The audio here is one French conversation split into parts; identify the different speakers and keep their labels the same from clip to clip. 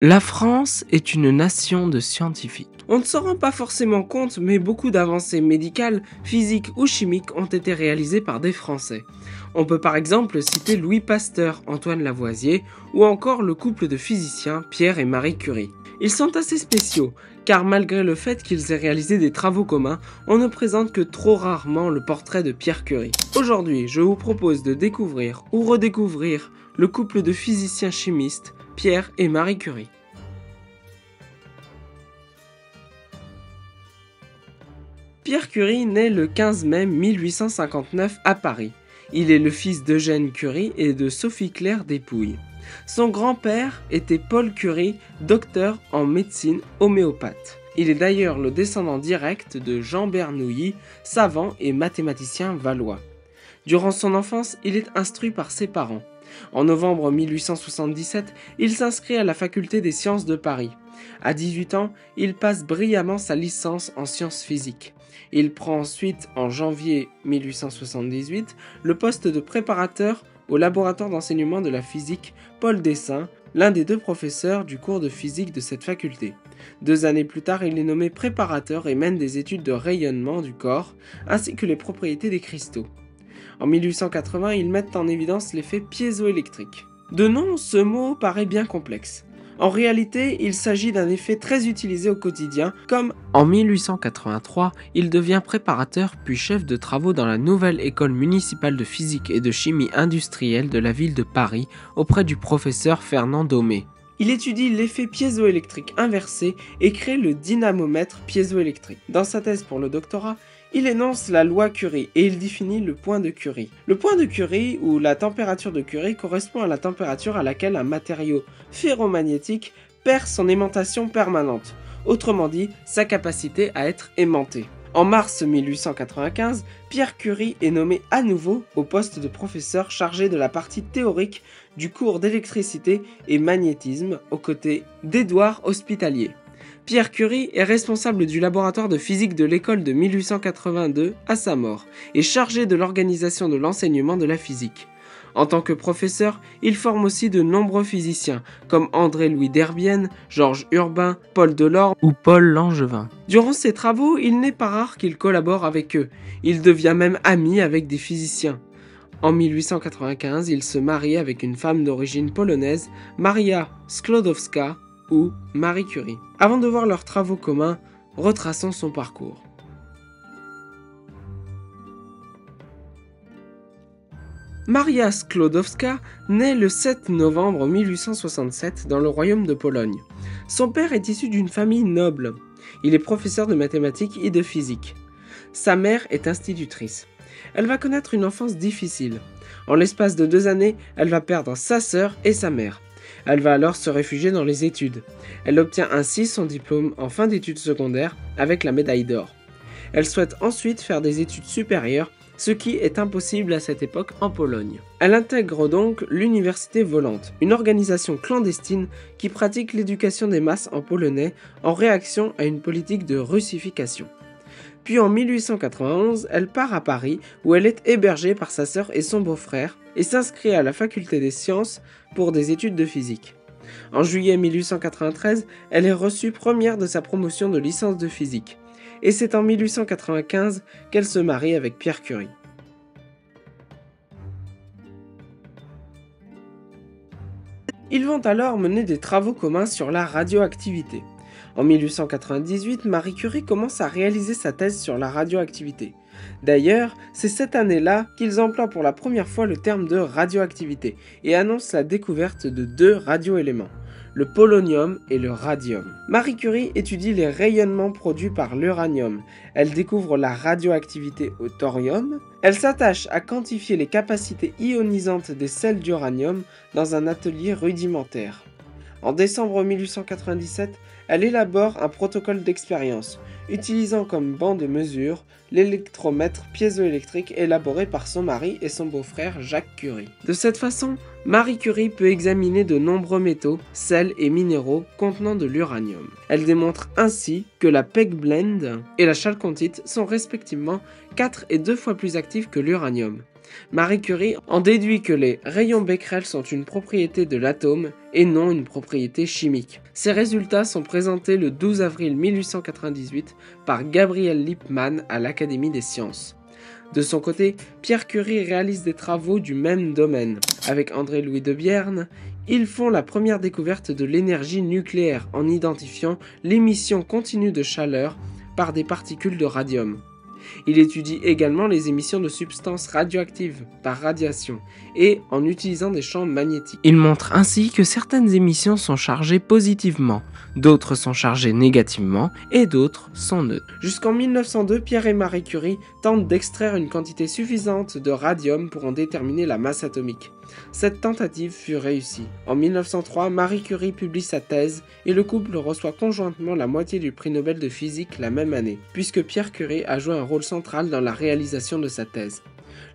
Speaker 1: La France est une nation de scientifiques. On ne s'en rend pas forcément compte, mais beaucoup d'avancées médicales, physiques ou chimiques ont été réalisées par des Français. On peut par exemple citer Louis Pasteur, Antoine Lavoisier, ou encore le couple de physiciens Pierre et Marie Curie. Ils sont assez spéciaux, car malgré le fait qu'ils aient réalisé des travaux communs, on ne présente que trop rarement le portrait de Pierre Curie. Aujourd'hui, je vous propose de découvrir ou redécouvrir le couple de physiciens chimistes Pierre et Marie Curie. Pierre Curie naît le 15 mai 1859 à Paris. Il est le fils d'Eugène Curie et de Sophie-Claire Despouilles. Son grand-père était Paul Curie, docteur en médecine homéopathe. Il est d'ailleurs le descendant direct de Jean Bernoulli, savant et mathématicien valois. Durant son enfance, il est instruit par ses parents. En novembre 1877, il s'inscrit à la faculté des sciences de Paris. À 18 ans, il passe brillamment sa licence en sciences physiques. Il prend ensuite, en janvier 1878, le poste de préparateur au laboratoire d'enseignement de la physique Paul Dessin, l'un des deux professeurs du cours de physique de cette faculté. 2 années plus tard, il est nommé préparateur et mène des études de rayonnement du corps, ainsi que les propriétés des cristaux. En 1880, ils mettent en évidence l'effet piézoélectrique. De nom, ce mot paraît bien complexe. En réalité, il s'agit d'un effet très utilisé au quotidien, comme en 1883, il devient préparateur puis chef de travaux dans la nouvelle école municipale de physique et de chimie industrielle de la ville de Paris auprès du professeur Fernand Domé. Il étudie l'effet piézoélectrique inversé et crée le dynamomètre piézoélectrique. Dans sa thèse pour le doctorat, il énonce la loi Curie et il définit le point de Curie. Le point de Curie, ou la température de Curie, correspond à la température à laquelle un matériau ferromagnétique perd son aimantation permanente, autrement dit, sa capacité à être aimanté. En mars 1895, Pierre Curie est nommé à nouveau au poste de professeur chargé de la partie théorique du cours d'électricité et magnétisme aux côtés d'Édouard Hospitalier. Pierre Curie est responsable du laboratoire de physique de l'école de 1882 à sa mort et chargé de l'organisation de l'enseignement de la physique. En tant que professeur, il forme aussi de nombreux physiciens comme André-Louis Derbienne, Georges Urbain, Paul Delorme ou Paul Langevin. Durant ses travaux, il n'est pas rare qu'il collabore avec eux. Il devient même ami avec des physiciens. En 1895, il se marie avec une femme d'origine polonaise, Maria Sklodowska ou Marie Curie. Avant de voir leurs travaux communs, retraçons son parcours. Maria Sklodowska naît le 7 novembre 1867 dans le royaume de Pologne. Son père est issu d'une famille noble. Il est professeur de mathématiques et de physique. Sa mère est institutrice. Elle va connaître une enfance difficile. En l'espace de 2 années, elle va perdre sa sœur et sa mère. Elle va alors se réfugier dans les études. Elle obtient ainsi son diplôme en fin d'études secondaires avec la médaille d'or. Elle souhaite ensuite faire des études supérieures, ce qui est impossible à cette époque en Pologne. Elle intègre donc l'Université Volante, une organisation clandestine qui pratique l'éducation des masses en polonais en réaction à une politique de russification. Puis en 1891, elle part à Paris où elle est hébergée par sa sœur et son beau-frère et s'inscrit à la faculté des sciences pour des études de physique. En juillet 1893, elle est reçue première de sa promotion de licence de physique. Et c'est en 1895 qu'elle se marie avec Pierre Curie. Ils vont alors mener des travaux communs sur la radioactivité. En 1898, Marie Curie commence à réaliser sa thèse sur la radioactivité. D'ailleurs, c'est cette année-là qu'ils emploient pour la première fois le terme de radioactivité et annoncent la découverte de 2 radioéléments, le polonium et le radium. Marie Curie étudie les rayonnements produits par l'uranium. Elle découvre la radioactivité au thorium. Elle s'attache à quantifier les capacités ionisantes des sels d'uranium dans un atelier rudimentaire. En décembre 1897, elle élabore un protocole d'expérience, utilisant comme banc de mesure l'électromètre piézoélectrique élaboré par son mari et son beau-frère Jacques Curie. De cette façon, Marie Curie peut examiner de nombreux métaux, sels et minéraux contenant de l'uranium. Elle démontre ainsi que la pegblende et la chalcontite sont respectivement 4 et 2 fois plus actives que l'uranium. Marie Curie en déduit que les rayons Becquerel sont une propriété de l'atome et non une propriété chimique. Ces résultats sont présentés le 12 avril 1898 par Gabriel Lippmann à l'Académie des sciences. De son côté, Pierre Curie réalise des travaux du même domaine. Avec André-Louis Debierne, ils font la première découverte de l'énergie nucléaire en identifiant l'émission continue de chaleur par des particules de radium. Il étudie également les émissions de substances radioactives par radiation et en utilisant des champs magnétiques. Il montre ainsi que certaines émissions sont chargées positivement, d'autres sont chargées négativement et d'autres sont neutres. Jusqu'en 1902, Pierre et Marie Curie tentent d'extraire une quantité suffisante de radium pour en déterminer la masse atomique. Cette tentative fut réussie. En 1903, Marie Curie publie sa thèse et le couple reçoit conjointement la moitié du prix Nobel de physique la même année, puisque Pierre Curie a joué un rôle central dans la réalisation de sa thèse.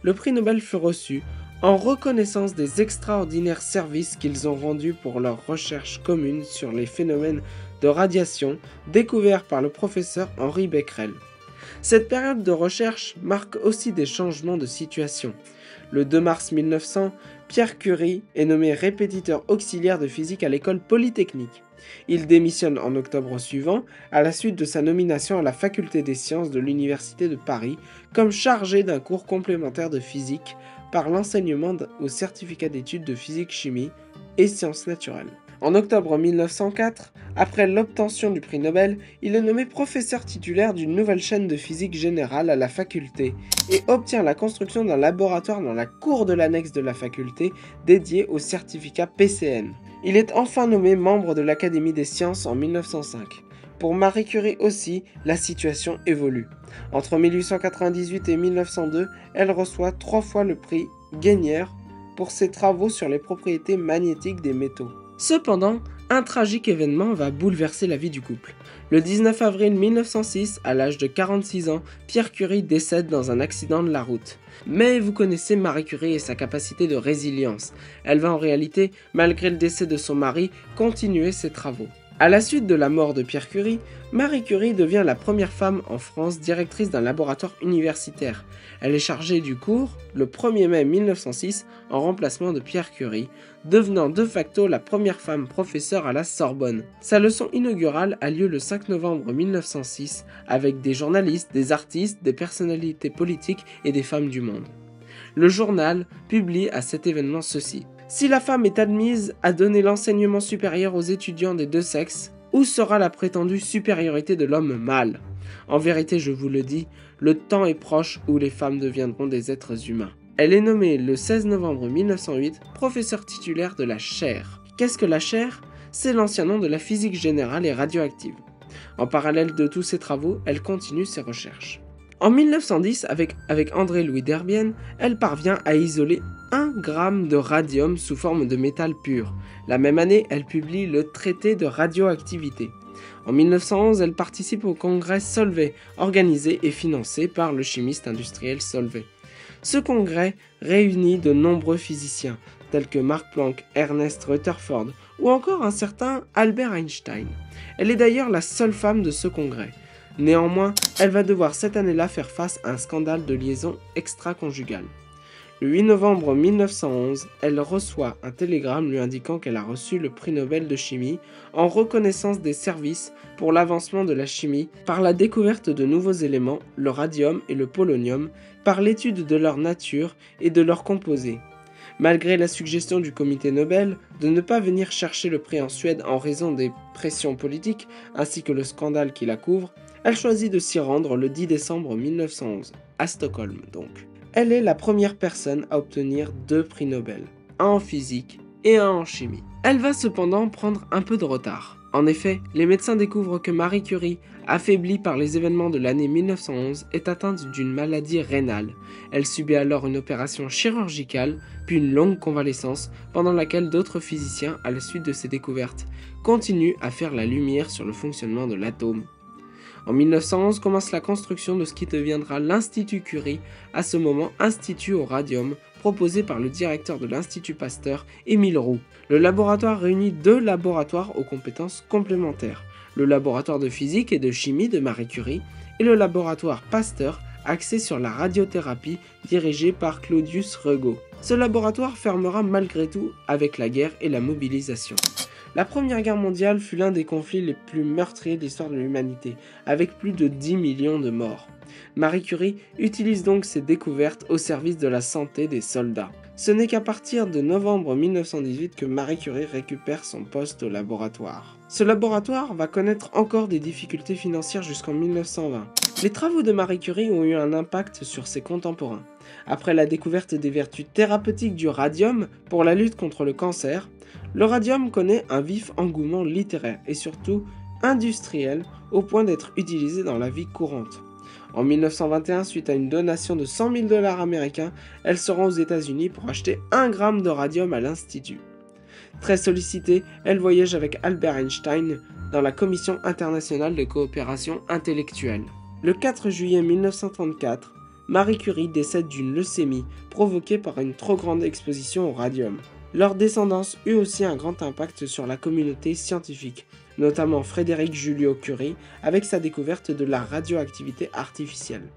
Speaker 1: Le prix Nobel fut reçu en reconnaissance des extraordinaires services qu'ils ont rendus pour leur recherche commune sur les phénomènes de radiation découverts par le professeur Henri Becquerel. Cette période de recherche marque aussi des changements de situation. Le 2 mars 1900, Pierre Curie est nommé répétiteur auxiliaire de physique à l'école polytechnique. Il démissionne en octobre suivant, à la suite de sa nomination à la faculté des sciences de l'Université de Paris, comme chargé d'un cours complémentaire de physique par l'enseignement au certificat d'études de physique-chimie et sciences naturelles. En octobre 1904, après l'obtention du prix Nobel, il est nommé professeur titulaire d'une nouvelle chaîne de physique générale à la faculté et obtient la construction d'un laboratoire dans la cour de l'annexe de la faculté dédié au certificat PCN. Il est enfin nommé membre de l'Académie des sciences en 1905. Pour Marie Curie aussi, la situation évolue. Entre 1898 et 1902, elle reçoit 3 fois le prix Guénière pour ses travaux sur les propriétés magnétiques des métaux. Cependant, un tragique événement va bouleverser la vie du couple. Le 19 avril 1906, à l'âge de 46 ans, Pierre Curie décède dans un accident de la route. Mais vous connaissez Marie Curie et sa capacité de résilience. Elle va en réalité, malgré le décès de son mari, continuer ses travaux. À la suite de la mort de Pierre Curie, Marie Curie devient la première femme en France directrice d'un laboratoire universitaire. Elle est chargée du cours le 1er mai 1906 en remplacement de Pierre Curie, devenant de facto la première femme professeure à la Sorbonne. Sa leçon inaugurale a lieu le 5 novembre 1906 avec des journalistes, des artistes, des personnalités politiques et des femmes du monde. Le journal publie à cet événement ceci. Si la femme est admise à donner l'enseignement supérieur aux étudiants des deux sexes, où sera la prétendue supériorité de l'homme mâle ? En vérité, je vous le dis, le temps est proche où les femmes deviendront des êtres humains. Elle est nommée le 16 novembre 1908 professeure titulaire de la chaire. Qu'est-ce que la chaire ? C'est l'ancien nom de la physique générale et radioactive. En parallèle de tous ses travaux, elle continue ses recherches. En 1910, avec André-Louis Debierne, elle parvient à isoler 1 gramme de radium sous forme de métal pur. La même année, elle publie le traité de radioactivité. En 1911, elle participe au congrès Solvay, organisé et financé par le chimiste industriel Solvay. Ce congrès réunit de nombreux physiciens, tels que Max Planck, Ernest Rutherford ou encore un certain Albert Einstein. Elle est d'ailleurs la seule femme de ce congrès. Néanmoins, elle va devoir cette année-là faire face à un scandale de liaison extra-conjugale. Le 8 novembre 1911, elle reçoit un télégramme lui indiquant qu'elle a reçu le prix Nobel de chimie en reconnaissance des services pour l'avancement de la chimie par la découverte de nouveaux éléments, le radium et le polonium, par l'étude de leur nature et de leurs composés. Malgré la suggestion du comité Nobel de ne pas venir chercher le prix en Suède en raison des pressions politiques ainsi que le scandale qui la couvre, elle choisit de s'y rendre le 10 décembre 1911, à Stockholm donc. Elle est la première personne à obtenir 2 prix Nobel, un en physique et un en chimie. Elle va cependant prendre un peu de retard. En effet, les médecins découvrent que Marie Curie, affaiblie par les événements de l'année 1911, est atteinte d'une maladie rénale. Elle subit alors une opération chirurgicale, puis une longue convalescence, pendant laquelle d'autres physiciens, à la suite de ces découvertes, continuent à faire la lumière sur le fonctionnement de l'atome. En 1911 commence la construction de ce qui deviendra l'Institut Curie, à ce moment Institut au radium, proposé par le directeur de l'Institut Pasteur, Émile Roux. Le laboratoire réunit 2 laboratoires aux compétences complémentaires, le laboratoire de physique et de chimie de Marie Curie et le laboratoire Pasteur axé sur la radiothérapie dirigé par Claudius Regaud. Ce laboratoire fermera malgré tout avec la guerre et la mobilisation. La Première Guerre mondiale fut l'un des conflits les plus meurtriers de l'histoire de l'humanité, avec plus de 10 millions de morts. Marie Curie utilise donc ses découvertes au service de la santé des soldats. Ce n'est qu'à partir de novembre 1918 que Marie Curie récupère son poste au laboratoire. Ce laboratoire va connaître encore des difficultés financières jusqu'en 1920. Les travaux de Marie Curie ont eu un impact sur ses contemporains. Après la découverte des vertus thérapeutiques du radium pour la lutte contre le cancer, le radium connaît un vif engouement littéraire et surtout industriel au point d'être utilisé dans la vie courante. En 1921, suite à une donation de 100 000 $ américains, elle se rend aux États-Unis pour acheter 1 gramme de radium à l'Institut. Très sollicitée, elle voyage avec Albert Einstein dans la Commission internationale de coopération intellectuelle. Le 4 juillet 1934, Marie Curie décède d'une leucémie provoquée par une trop grande exposition au radium. Leur descendance eut aussi un grand impact sur la communauté scientifique, notamment Frédéric Julio Curie avec sa découverte de la radioactivité artificielle.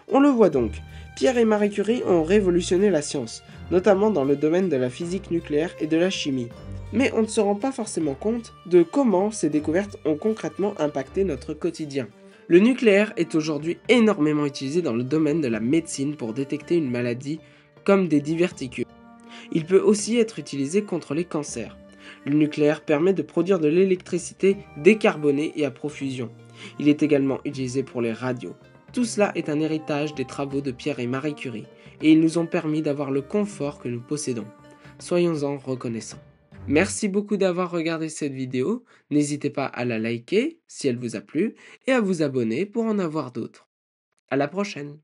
Speaker 1: On le voit donc, Pierre et Marie Curie ont révolutionné la science, notamment dans le domaine de la physique nucléaire et de la chimie. Mais on ne se rend pas forcément compte de comment ces découvertes ont concrètement impacté notre quotidien. Le nucléaire est aujourd'hui énormément utilisé dans le domaine de la médecine pour détecter une maladie comme des diverticules. Il peut aussi être utilisé contre les cancers. Le nucléaire permet de produire de l'électricité décarbonée et à profusion. Il est également utilisé pour les radios. Tout cela est un héritage des travaux de Pierre et Marie Curie, et ils nous ont permis d'avoir le confort que nous possédons. Soyons-en reconnaissants. Merci beaucoup d'avoir regardé cette vidéo, n'hésitez pas à la liker si elle vous a plu, et à vous abonner pour en avoir d'autres. À la prochaine!